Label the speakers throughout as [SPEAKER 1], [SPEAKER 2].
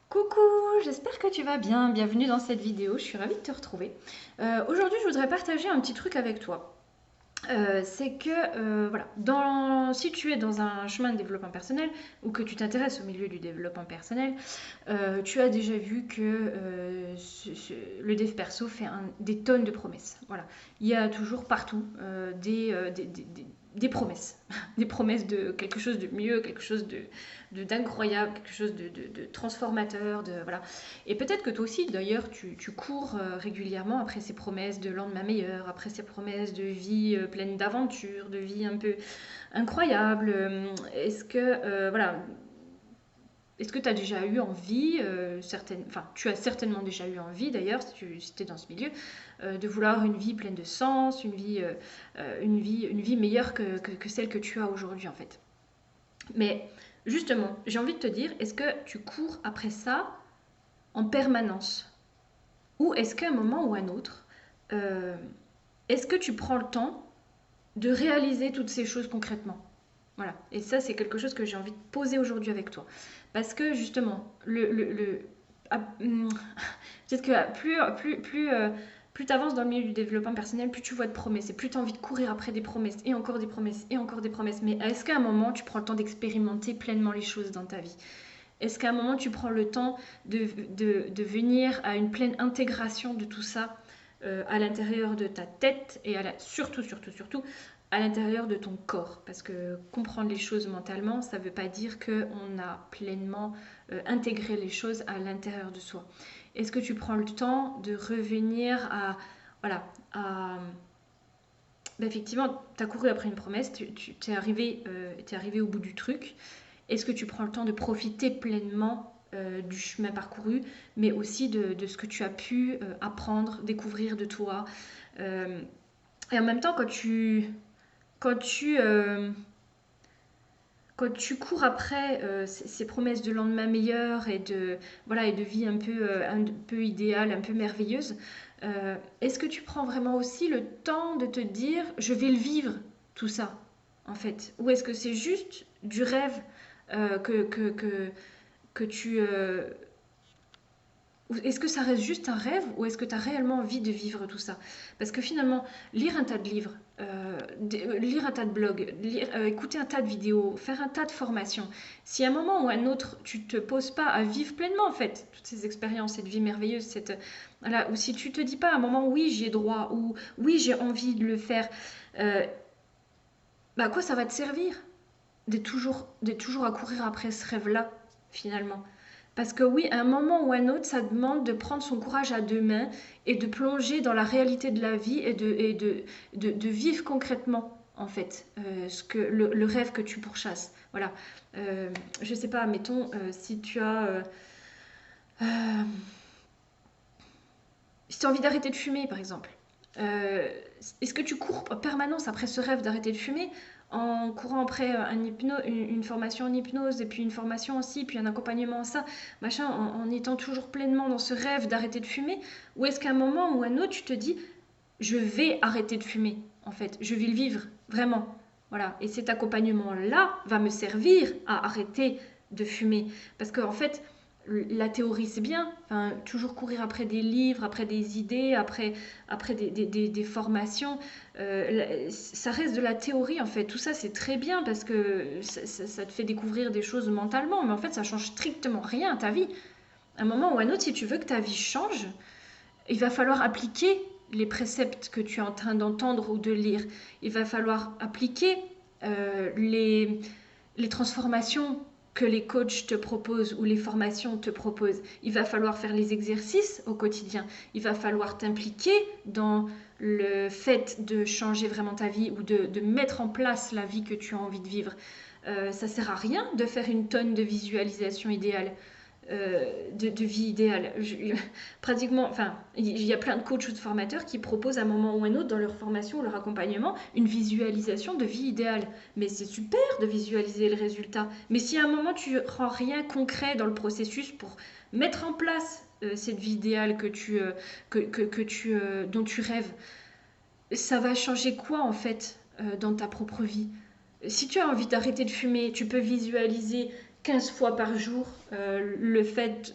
[SPEAKER 1] Coucou, j'espère que tu vas bien. Bienvenue dans cette vidéo, je suis ravie de te retrouver. Aujourd'hui, je voudrais partager un petit truc avec toi. C'est que, voilà, si tu es dans un chemin de développement personnel ou que tu t'intéresses au milieu du développement personnel, tu as déjà vu que le dev perso fait des tonnes de promesses. Voilà. Il y a toujours partout des promesses. Des promesses de quelque chose de mieux, quelque chose d'incroyable, quelque chose de transformateur. Voilà. Et peut-être que toi aussi, d'ailleurs, tu cours régulièrement après ces promesses de lendemain meilleur, après ces promesses de vie pleine d'aventures, de vie un peu incroyable. Voilà, est-ce que tu as déjà eu envie, enfin, tu as certainement déjà eu envie d'ailleurs, si tu es dans ce milieu, de vouloir une vie pleine de sens, une vie meilleure que celle que tu as aujourd'hui en fait. Mais justement, j'ai envie de te dire, est-ce que tu cours après ça en permanence? Ou est-ce qu'à un moment ou à un autre, euh, est-ce que tu prends le temps de réaliser toutes ces choses concrètement? Voilà. Et ça, c'est quelque chose que j'ai envie de poser aujourd'hui avec toi. Parce que justement, peut-être que plus tu avances dans le milieu du développement personnel, plus tu vois de promesses et plus tu as envie de courir après des promesses et encore des promesses et encore des promesses. Mais est-ce qu'à un moment, tu prends le temps d'expérimenter pleinement les choses dans ta vie? Est-ce qu'à un moment, tu prends le temps de venir à une pleine intégration de tout ça à l'intérieur de ta tête et surtout à l'intérieur de ton corps? Parce que comprendre les choses mentalement, ça ne veut pas dire qu'on a pleinement intégré les choses à l'intérieur de soi. Est-ce que tu prends le temps de revenir à... Voilà, à... Ben effectivement, tu as couru après une promesse, tu t'es arrivé au bout du truc. Est-ce que tu prends le temps de profiter pleinement du chemin parcouru, mais aussi de ce que tu as pu apprendre, découvrir de toi? Euh, et en même temps, quand tu, euh, quand tu cours après ces promesses de lendemain meilleur voilà, et de vie un peu idéale, un peu merveilleuse, est-ce que tu prends vraiment aussi le temps de te dire je vais le vivre, tout ça, en fait? Ou est-ce que c'est juste du rêve euh, que, que, que, que tu... est-ce que ça reste juste un rêve ou est-ce que tu as réellement envie de vivre tout ça? Parce que finalement, lire un tas de livres, lire un tas de blogs, écouter un tas de vidéos, faire un tas de formations, si à un moment ou à un autre, tu te poses pas à vivre pleinement en fait toutes ces expériences, cette vie merveilleuse, voilà, ou si tu te dis pas à un moment oui j'y ai droit ou oui j'ai envie de le faire, euh, bah à quoi ça va te servir d'être toujours à courir après ce rêve-là finalement? Parce que oui, à un moment ou à un autre, ça demande de prendre son courage à deux mains et de plonger dans la réalité de la vie de vivre concrètement, en fait, le rêve que tu pourchasses. Voilà. Je sais pas, mettons, euh, si tu as envie d'arrêter de fumer, par exemple, euh, est-ce que tu cours en permanence après ce rêve d'arrêter de fumer en courant après une formation en hypnose et puis une formation aussi, puis un accompagnement en ça, machin, en étant toujours pleinement dans ce rêve d'arrêter de fumer? Ou est-ce qu'à un moment ou à un autre, tu te dis, je vais arrêter de fumer, en fait, je vais le vivre, vraiment. Voilà. Et cet accompagnement-là va me servir à arrêter de fumer. Parce qu'en fait, la théorie c'est bien, enfin, toujours courir après des livres, après des idées, après des formations, ça reste de la théorie en fait. Tout ça c'est très bien parce que ça te fait découvrir des choses mentalement, mais en fait ça change strictement rien à ta vie. À un moment ou à un autre, si tu veux que ta vie change, il va falloir appliquer les préceptes que tu es en train d'entendre ou de lire. Il va falloir appliquer les transformations que les coachs te proposent ou les formations te proposent. Il va falloir faire les exercices au quotidien. Il va falloir t'impliquer dans le fait de changer vraiment ta vie ou de mettre en place la vie que tu as envie de vivre. Ça sert à rien de faire une tonne de visualisation idéale de vie idéale. Pratiquement, enfin, il y a plein de coachs ou de formateurs qui proposent à un moment ou à un autre dans leur formation ou leur accompagnement une visualisation de vie idéale. Mais c'est super de visualiser le résultat. Mais si à un moment tu rends rien concret dans le processus pour mettre en place cette vie idéale dont tu rêves, ça va changer quoi en fait dans ta propre vie? Si tu as envie d'arrêter de fumer, tu peux visualiser 15 fois par jour le fait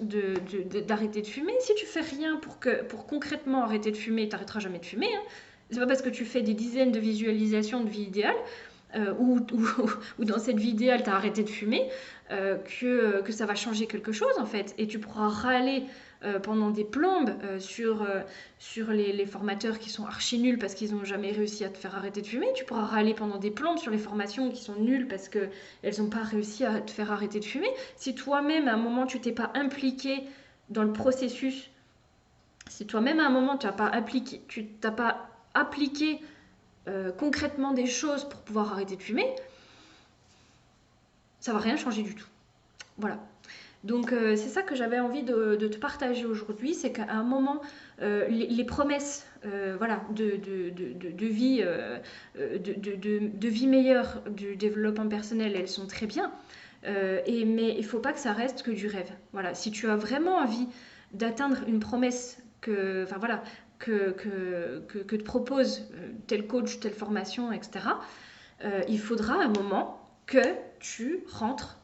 [SPEAKER 1] d'arrêter de fumer. Si tu fais rien pour concrètement arrêter de fumer, tu n'arrêteras jamais de fumer. Hein. C'est pas parce que tu fais des dizaines de visualisations de vie idéale ou dans cette vie idéale tu as arrêté de fumer que ça va changer quelque chose en fait. Et tu pourras râler pendant des plombes sur les formateurs qui sont archi nuls parce qu'ils n'ont jamais réussi à te faire arrêter de fumer. Tu pourras râler pendant des plombes sur les formations qui sont nulles parce qu'elles n'ont pas réussi à te faire arrêter de fumer. Si toi-même, à un moment, tu t'es pas impliqué dans le processus, si toi-même, à un moment, tu t'as pas appliqué concrètement des choses pour pouvoir arrêter de fumer, ça va rien changer du tout. Voilà. Donc c'est ça que j'avais envie de te partager aujourd'hui, c'est qu'à un moment, les promesses voilà, de vie, de vie meilleure, du développement personnel, elles sont très bien, mais il ne faut pas que ça reste que du rêve. Voilà. Si tu as vraiment envie d'atteindre une promesse enfin, voilà, que te propose tel coach, telle formation, etc., il faudra un moment que tu rentres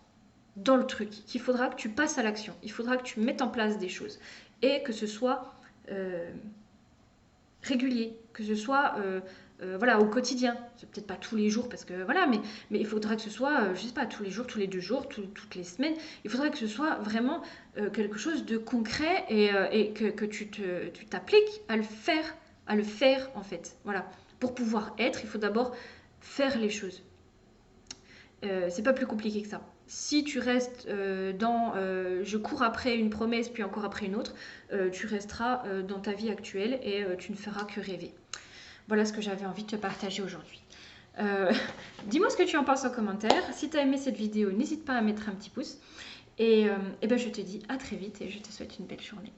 [SPEAKER 1] dans le truc, qu'il faudra que tu passes à l'action, il faudra que tu mettes en place des choses et que ce soit régulier, que ce soit voilà, au quotidien. C'est peut-être pas tous les jours parce que voilà, mais il faudra que ce soit, je sais pas, tous les jours, tous les 2 jours, toutes les semaines. Il faudra que ce soit vraiment quelque chose de concret et que tu t'appliques à le faire en fait. Voilà. Pour pouvoir être, il faut d'abord faire les choses. C'est pas plus compliqué que ça. Si tu restes dans je cours après une promesse puis encore après une autre, tu resteras dans ta vie actuelle et tu ne feras que rêver. Voilà ce que j'avais envie de te partager aujourd'hui. Dis-moi ce que tu en penses en commentaire. Si tu as aimé cette vidéo, n'hésite pas à mettre un petit pouce. Et ben je te dis à très vite et je te souhaite une belle journée.